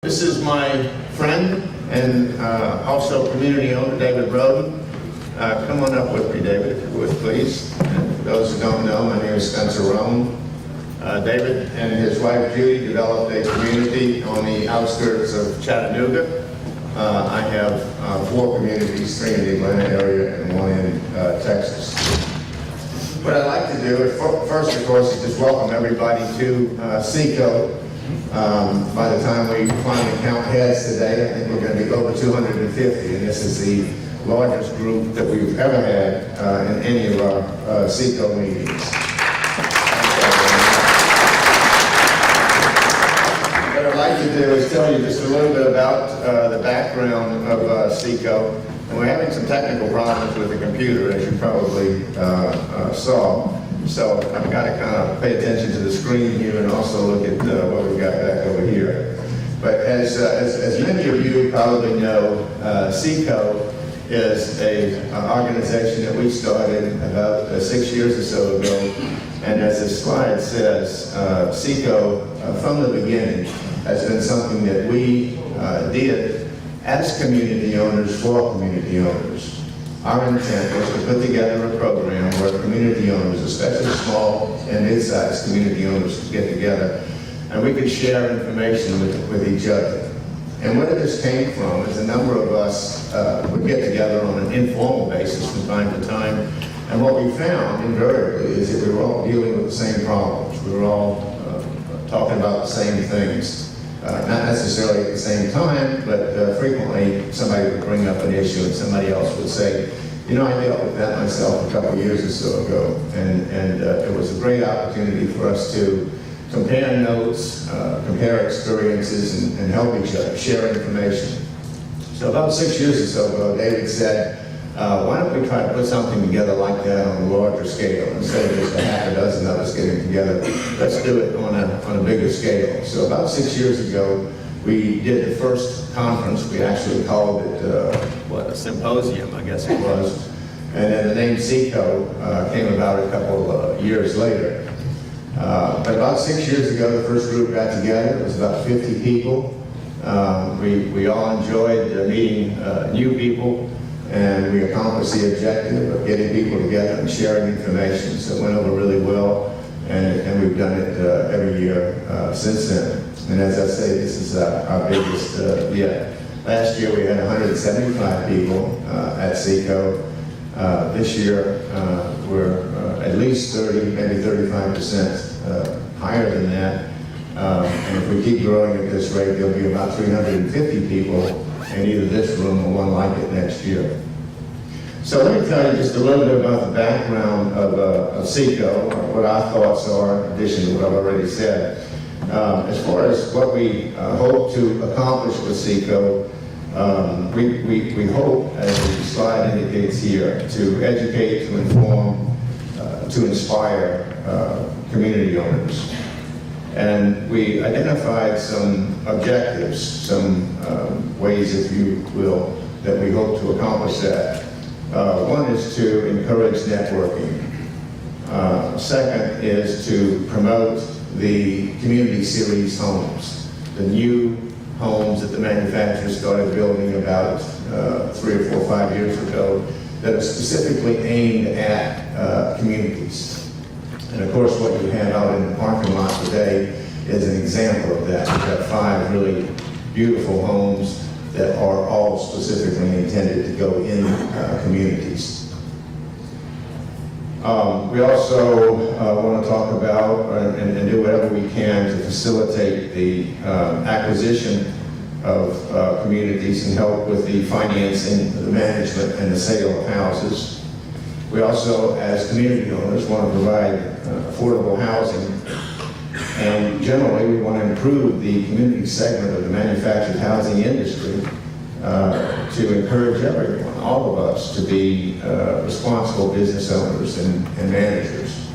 This is my friend and also community owner, David Roden. Come on up with me, David, if you would, please. And for those who don't know, my name is Spencer Roden. David and his wife, Judy, developed a community on the outskirts of Chattanooga. I have 4 communities, 3 in the Atlanta area and 1 in Texas. What I'd like to do is, first, of course, is just welcome everybody to SECO. By the time we finally count heads today, I think we're going to be over 250, and this is the largest group that we've ever had in any of our SECO meetings. What I'd like to do is tell you just a little bit about the background of SECO. And we're having some technical problems with the computer, as you probably saw. So I've got to kind of pay attention to the screen here and also look at what we've got back over here. But as many of you probably know, SECO is an organization that we started about 6 years or so ago. And as this slide says, SECO from the beginning has been something that we did as community owners for community owners. Our intent was to put together a program where community owners, especially small and mid-sized community owners, could get together and we could share information with each other. And where this came from is a number of us would get together on an informal basis from time to time. And what we found invariably is that we were all dealing with the same problems. We were all talking about the same things. Not necessarily at the same time, but frequently somebody would bring up an issue and somebody else would say, you know, I dealt with that myself a couple of years or so ago. And it was a great opportunity for us to compare notes, compare experiences, and help each other, share information. So about 6 years or so ago, David said, why don't we try to put something together like that on a larger scale? Instead of just a half a dozen of us getting together, let's do it on a bigger scale. So about 6 years ago, we did the first conference. We actually called it, a symposium, I guess it was. And then the name SECO came about a couple of years later. But about 6 years ago, the first group got together. It was about 50 people. We all enjoyed meeting new people. And we accomplished the objective of getting people together and sharing information. So it went over really well, and we've done it every year since then. And as I say, this is our biggest yet. Last year we had 175 people at SECO. This year we're at least 30, maybe 35% higher than that. And if we keep growing at this rate, there'll be about 350 people in either this room or one like it next year. So let me tell you just a little bit about the background of SECO, what our thoughts are, in addition to what I've already said. As far as what we hope to accomplish with SECO, we hope, as the slide indicates here, to educate, to inform, to inspire community owners. And we identified some objectives, some ways, if you will, that we hope to accomplish that. One is to encourage networking. Second is to promote the community series homes, the new homes that the manufacturers started building about 3 or 4 or 5 years ago that are specifically aimed at communities. And of course, what you have out in the parking lot today is an example of that. We've got 5 really beautiful homes that are all specifically intended to go in communities. We also want to talk about and do whatever we can to facilitate the acquisition of communities and help with the financing, the management, and the sale of houses. We also, as community owners, want to provide affordable housing. And generally, we want to improve the community segment of the manufactured housing industry to encourage everyone, all of us, to be responsible business owners and managers.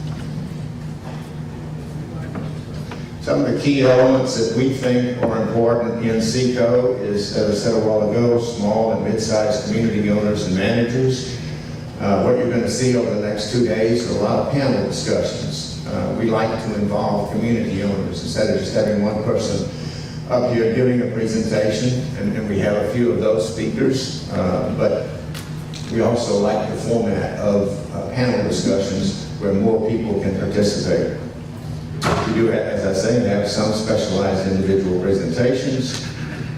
Some of the key elements that we think are important in SECO is, as I said a while ago, small and mid-sized community owners and managers. What you're going to see over the next 2 days are a lot of panel discussions. We like to involve community owners instead of just having one person up here giving a presentation, and we have a few of those speakers, but we also like the format of panel discussions where more people can participate. We do, as I say, have some specialized individual presentations.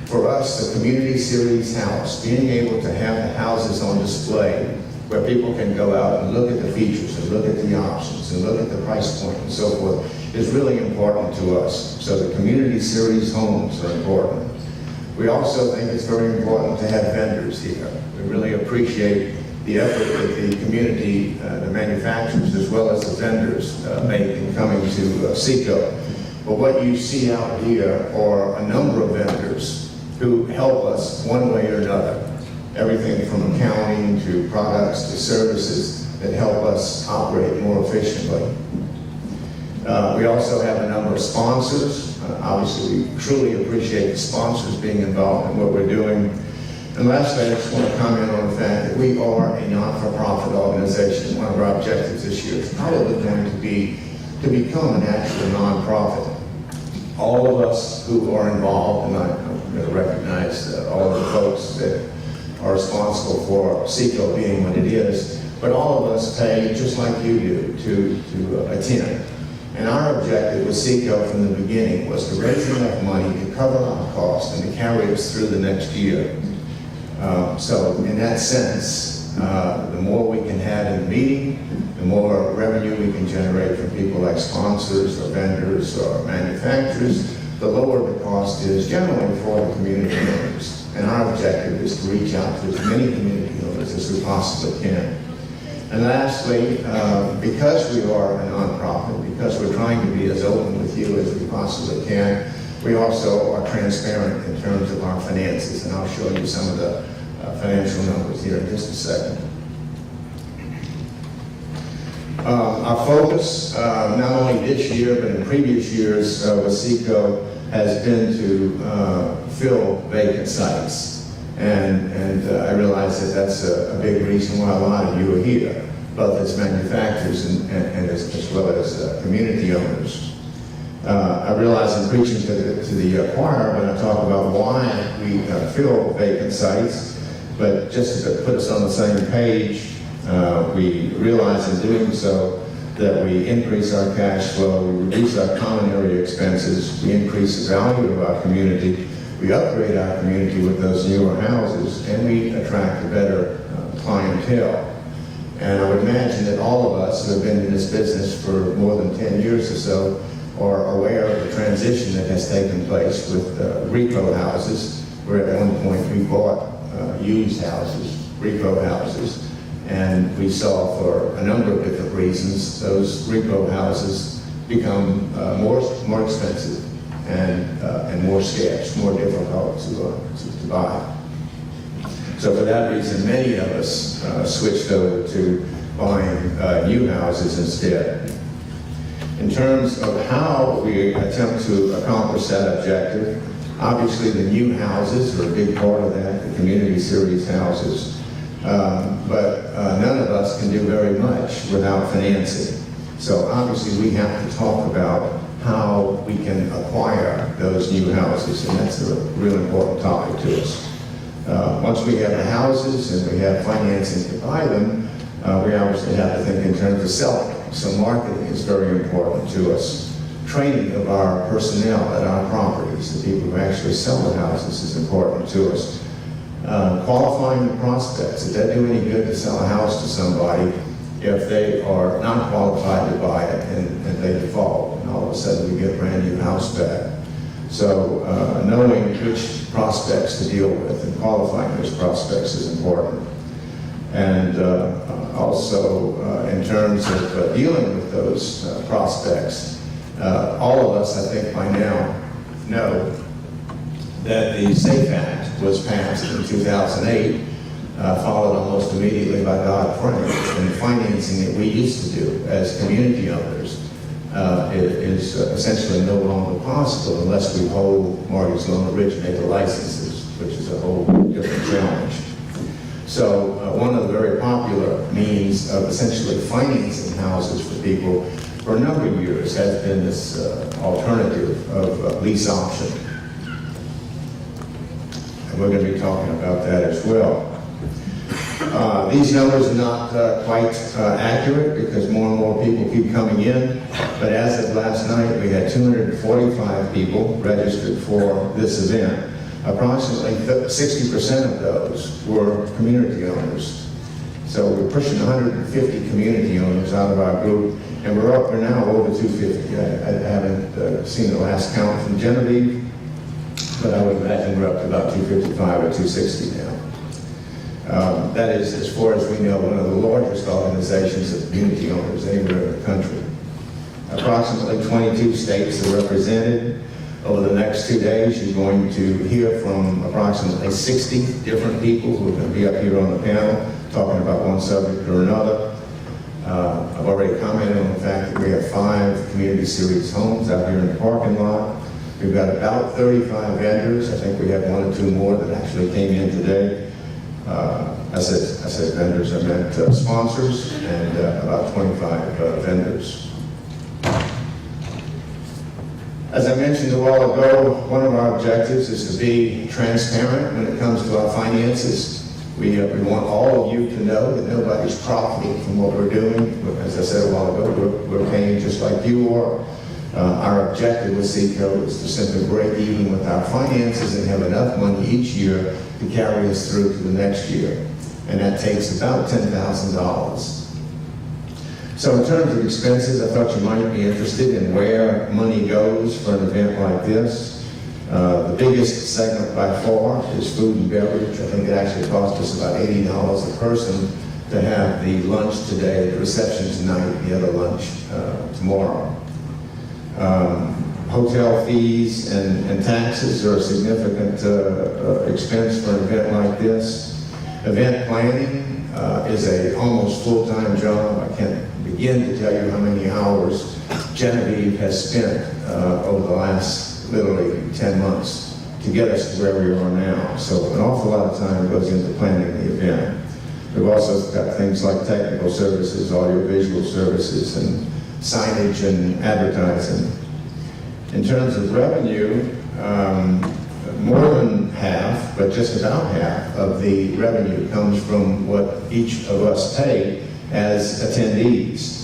For us, the Community Series House, being able to have the houses on display where people can go out and look at the features and look at the options and look at the price point and so forth is really important to us. So the Community Series homes are important. We also think it's very important to have vendors here. We really appreciate the effort that the community, the manufacturers, as well as the vendors make in coming to SECO. But what you see out here are a number of vendors who help us one way or another. Everything from accounting to products to services that help us operate more efficiently. We also have a number of sponsors. Obviously, we truly appreciate the sponsors being involved in what we're doing. And lastly, I just want to comment on the fact that we are a not-for-profit organization. One of our objectives this year is probably going to be to become an actual nonprofit. All of us who are involved, and I'm going to recognize all of the folks that are responsible for SECO being what it is, but all of us pay just like you do to attend. And our objective with SECO from the beginning was to raise enough money to cover our costs and to carry us through the next year. So in that sense, the more we can have in the meeting, the more revenue we can generate from people like sponsors or vendors or manufacturers, the lower the cost is generally for the community members. And our objective is to reach out to as many community members as we possibly can. And lastly, because we are a nonprofit, because we're trying to be as open with you as we possibly can, we also are transparent in terms of our finances, and I'll show you some of the financial numbers here in just a second. Our focus, not only this year, but in previous years with SECO, has been to fill vacant sites. And I realize that that's a big reason why a lot of you are here, both as manufacturers and as well as community owners. I realize in preaching to the choir when I talk about why we fill vacant sites, but just to put us on the same page, we realize in doing so that we increase our cash flow, we reduce our common area expenses, we increase the value of our community, we upgrade our community with those newer houses, and we attract a better clientele. And I would imagine that all of us who have been in this business for more than 10 years or so are aware of the transition that has taken place with repo houses, where at one point we bought used houses, repo houses, and we saw for a number of different reasons those repo houses become more expensive and more scarce, more difficult to buy. So for that reason, many of us switched over to buying new houses instead. In terms of how we attempt to accomplish that objective, obviously the new houses are a big part of that, the community series houses. But none of us can do very much without financing. So obviously we have to talk about how we can acquire those new houses, and that's a real important topic to us. Once we have the houses and we have financing to buy them, we obviously have to think in terms of selling. So marketing is very important to us. Training of our personnel at our properties, the people who actually sell the houses, is important to us. Qualifying the prospects. It doesn't do any good to sell a house to somebody if they are not qualified to buy it and they default, and all of a sudden we get a brand new house back. So knowing which prospects to deal with and qualifying those prospects is important. And also in terms of dealing with those prospects, all of us, I think by now, know that the SAFE Act was passed in 2008, followed almost immediately by Dodd-Frank, and the financing that we used to do as community owners is essentially no longer possible unless we hold mortgage loan originator licenses, which is a whole different challenge. So one of the very popular means of essentially financing houses for people for a number of years has been this alternative of lease option. and we're going to be talking about that as well. These numbers are not quite accurate because more and more people keep coming in, but as of last night, we had 245 people registered for this event. Approximately 60% of those were community owners. So we're pushing 150 community owners out of our group, and we're now over 250. I haven't seen the last count from Genevieve, but I would imagine we're up to about 255 or 260 now. That is, as far as we know, one of the largest organizations of community owners anywhere in the country. Approximately 22 states are represented. Over the next 2 days, you're going to hear from approximately 60 different people who are going to be up here on the panel talking about one subject or another. I've already commented on the fact that we have 5 community series homes out here in the parking lot. We've got about 35 vendors. I think we have 1 or 2 more that actually came in today. I said vendors, I meant sponsors, and about 25 vendors. As I mentioned a while ago, one of our objectives is to be transparent when it comes to our finances. We want all of you to know that nobody's profiting from what we're doing. As I said a while ago, we're paying just like you are. Our objective with SECO is to simply break even with our finances and have enough money each year to carry us through to the next year. And that takes about $10,000. So in terms of expenses, I thought you might be interested in where money goes for an event like this. The biggest segment by far is food and beverage. I think it actually cost us about $80 a person to have the lunch today, the reception tonight, the other lunch tomorrow. Hotel fees and taxes are a significant expense for an event like this. Event planning is a almost full-time job. I can't begin to tell you how many hours Genevieve has spent over the last literally 10 months to get us to where we are now. So an awful lot of time goes into planning the event. We've also got things like technical services, audiovisual services, and signage and advertising. In terms of revenue, more than half, but just about half of the revenue comes from what each of us pay as attendees.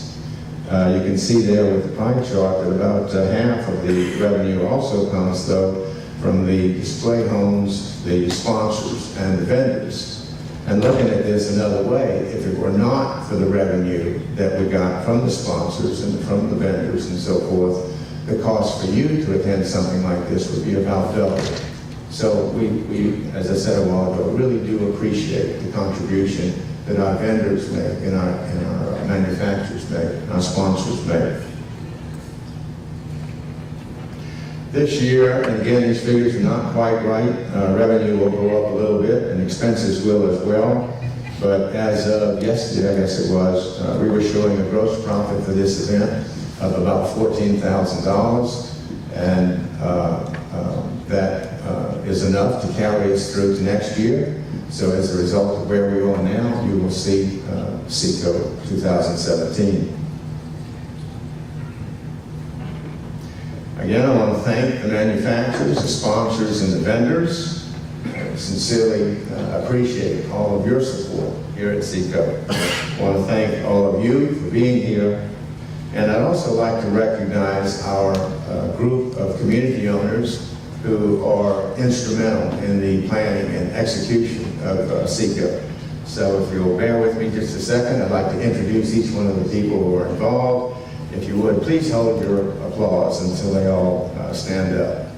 You can see there with the pie chart that about half of the revenue also comes, though, from the display homes, the sponsors, and the vendors. And looking at this another way, if it were not for the revenue that we got from the sponsors and from the vendors and so forth, the cost for you to attend something like this would be about double. So we, as I said a while ago, really do appreciate the contribution that our vendors make and our manufacturers make, and our sponsors make. This year, and again, these figures are not quite right. Revenue will go up a little bit, and expenses will as well. But as of yesterday, I guess it was, we were showing a gross profit for this event of about $14,000, and that is enough to carry us through to next year. So as a result of where we are now, you will see SECO 2017. Again, I want to thank the manufacturers, the sponsors, and the vendors. I sincerely appreciate all of your support here at SECO. I want to thank all of you for being here. And I'd also like to recognize our group of community owners who are instrumental in the planning and execution of SECO. So if you'll bear with me just a second, I'd like to introduce each one of the people who are involved. If you would, please hold your applause until they all stand up.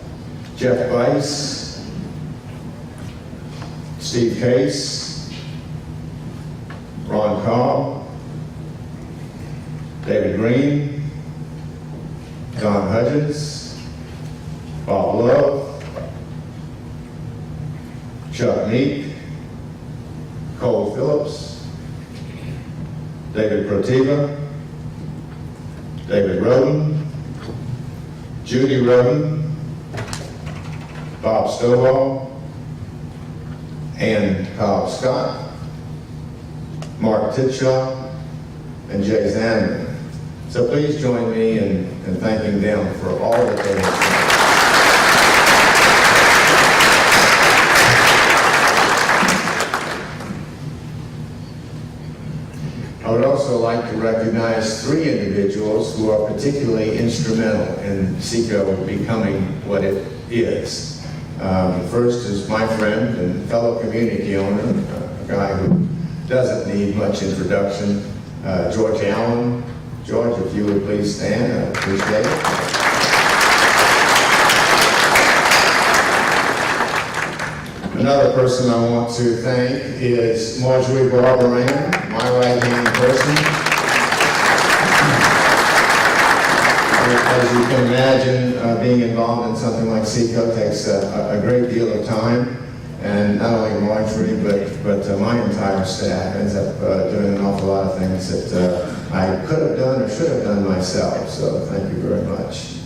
Jeff Weiss, Steve Case, Ron Cobb, David Green, Don Hudgens, Bob Love, Chuck Meek, Cole Phillips, David Protiva, David Roden, Judy Roden, Bob Stovall, Ann Cobb Scott, Mark Titshaw, and Jay Zanman. So please join me in thanking them for all that they have done. like to recognize 3 individuals who are particularly instrumental in SECO becoming what it is. The first is my friend and fellow community owner, a guy who doesn't need much introduction, George Allen. George, if you would please stand, I appreciate it. Another person I want to thank is Marjorie Barbaran, my right-hand person. As you can imagine, being involved in something like SECO takes a great deal of time, and not only Marjorie, but my entire staff ends up doing an awful lot of things that I could have done or should have done myself, so thank you very much.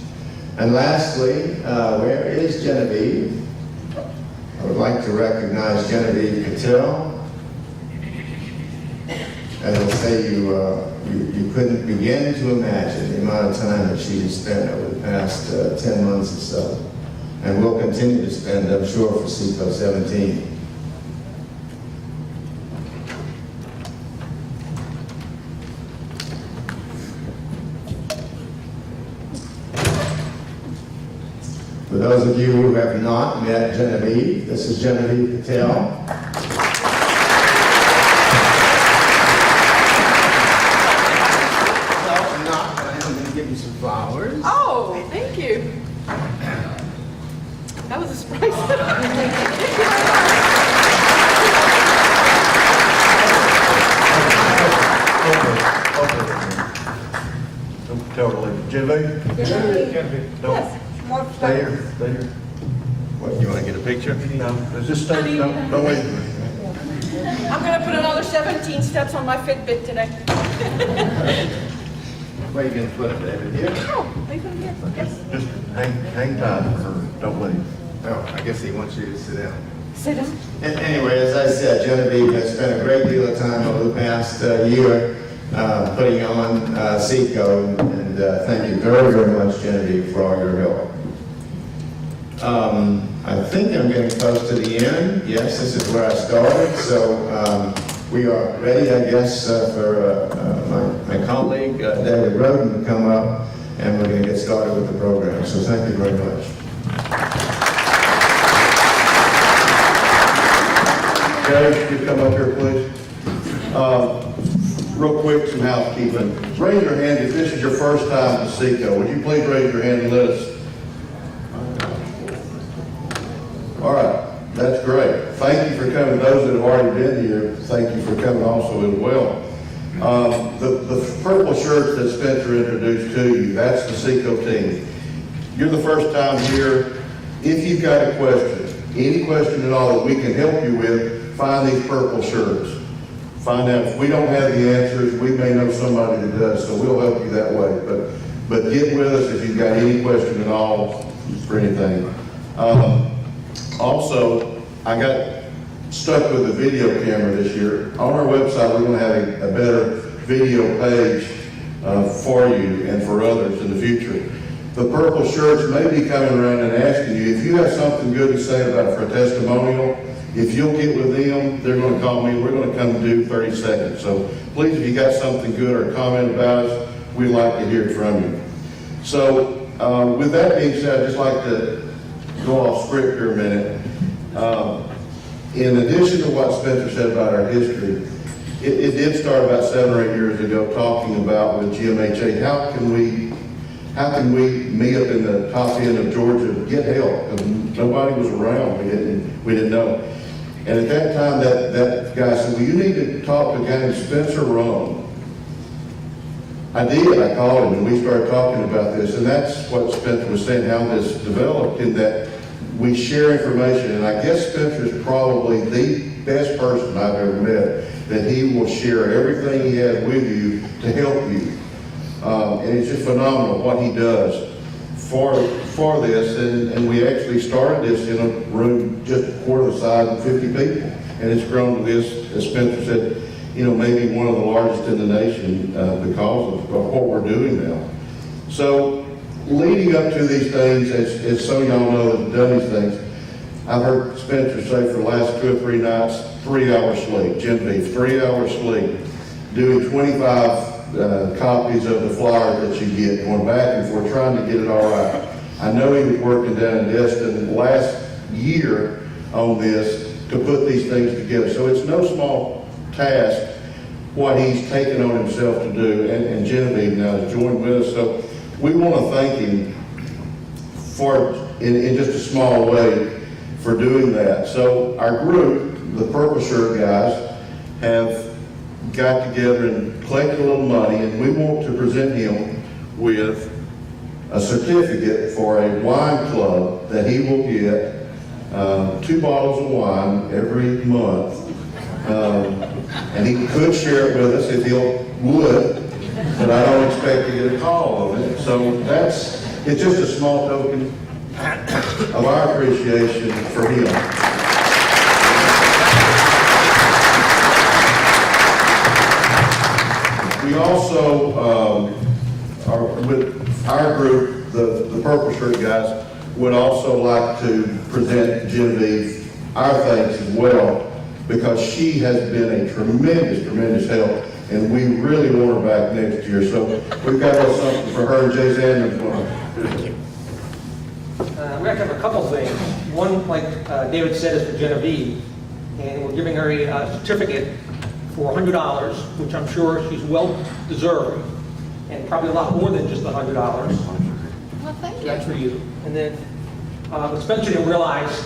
And lastly, where is Genevieve? I would like to recognize Genevieve Patel. As I say, you couldn't begin to imagine the amount of time that she has spent over the past 10 months or so, and will continue to spend, I'm sure, for SECO17. For those of you who have not met Genevieve, this is Genevieve Patel. Flowers. Oh, thank you. That was a surprise. Thank you Don't tell her to leave. Genevieve? Don't. Yes. Stay here. Stay here. What, you want to get a picture? No, just stay. Don't leave. I'm going to put another 17 steps on my Fitbit today. Where are you going to put it, David? Here? Oh, leave them here. Yes. Just hang tight for her. Don't leave. Oh, I guess he wants you to sit down. Sit down. Anyway, as I said, Genevieve has spent a great deal of time over the past year putting on SECO, and thank you very, very much, Genevieve, for all your help. I think I'm getting close to the end. Yes, this is where I started, so we are ready, I guess, for my colleague, David Roden, to come up, and we're going to get started with the program. So thank you very much. Judge, you come up here, please. Real quick, some housekeeping. Raise your hand if this is your first time to SECO. Would you please raise your hand and let us? All right, that's great. Thank you for coming. Those that have already been here, thank you for coming also as well. The purple shirts that Spencer introduced to you, that's the SECO team. You're the first time here. If you've got a question, any question at all that we can help you with, find these purple shirts. Find out. If we don't have the answers, we may know somebody that does, so we'll help you that way. But get with us if you've got any question at all for anything. Also, I got stuck with the video camera this year. On our website, we're going to have a better video page for you and for others in the future. The purple shirts may be coming around and asking you, if you have something good to say about it for a testimonial, if you'll get with them, they're going to call me. We're going to come do 30 seconds. So please, if you got something good or a comment about us, we'd like to hear from you. So with that being said, I'd just like to go off script here a minute. In addition to what Spencer said about our history, it did start about 7 or 8 years ago talking about with GMHA, how can we meet up in the top end of Georgia, get help? Because nobody was around, we didn't know. And at that time, that guy said, well, you need to talk to a guy named Spencer Rohn. I did, I called him and we started talking about this, and that's what Spencer was saying, how this developed, in that we share information, and I guess Spencer's probably the best person I've ever met, that he will share everything he has with you to help you. And it's just phenomenal what he does for this, and we actually started this in a room just a quarter the size of 50 people, and it's grown to this, as Spencer said, maybe one of the largest in the nation because of what we're doing now. So leading up to these things, as some of y'all know that have done these things, I've heard Spencer say for the last 2 or 3 nights, 3 hours sleep. Genevieve, 3 hours sleep, doing 25 copies of the flyer that you get, going back and forth, trying to get it all right. I know he was working down in Destin last year on this to put these things together. So it's no small task what he's taken on himself to do, and Genevieve now has joined with us. So we want to thank him for, in just a small way, for doing that. So our group, the Purpose-Shirt guys, have got together and collected a little money, and we want to present him with a certificate for a wine club that he will get 2 bottles of wine every month. And he could share it with us if he would, but I don't expect to get a call of it. So it's just a small token of our appreciation for him. We also, with our group, the Purple Shirt guys, would also like to present Genevieve our thanks as well, because she has been a tremendous help, and we really want her back next year. So we've got a little something for her, and Jay Sanders going to. We have to have a couple things. One, like David said, is for Genevieve, and we're giving her a certificate for $100, which I'm sure she's well deserved, and probably a lot more than just the $100. Well, thank you. That's for you. And then, what Spencer didn't realize,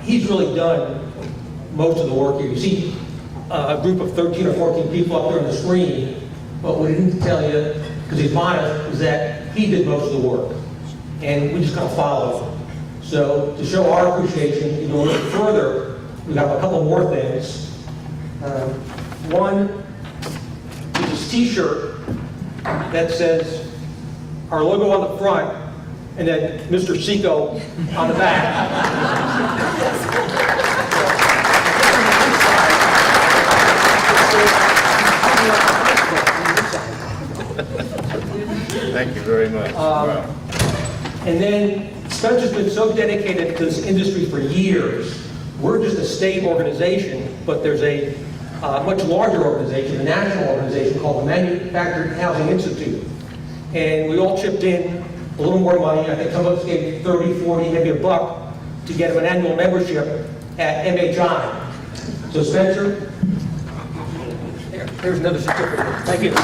he's really done most of the work here. You see a group of 13 or 14 people up there on the screen, but what he didn't tell you, because he's modest, is that he did most of the work, and we just kind of followed. So to show our appreciation, to go a little further, we have a couple more things. One is this T-shirt that says our logo on the front, and then Mr. SECO on the back. Thank you very much. Wow. And then Spencer's been so dedicated to this industry for years. We're just a state organization, but there's a much larger organization, a national organization called the Manufactured Housing Institute. And we all chipped in a little more money. I think some of us gave 30, 40, maybe $1 to get him an annual membership at MHI. So Spencer, there's another certificate. Thank you.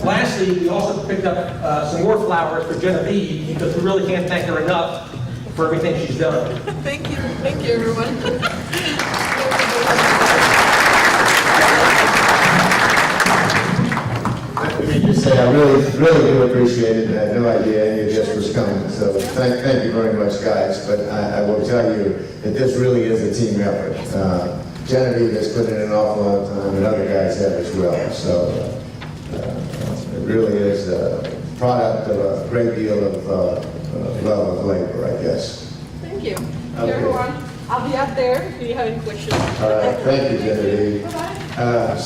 Lastly, we also picked up some more flowers for Genevieve, because we really can't thank her enough for everything she's done. Thank you, everyone. Let me just say, I really do appreciate it, and I had no idea any of this was coming, so thank you very much, guys. But I will tell you that this really is a team effort. Genevieve has put in an awful lot of time, and other guys have as well. So it really is a product of a great deal of love of labor, I guess. Thank you. Okay. Everyone, I'll be out there if you have any questions. All right, thank you, Genevieve. Bye-bye.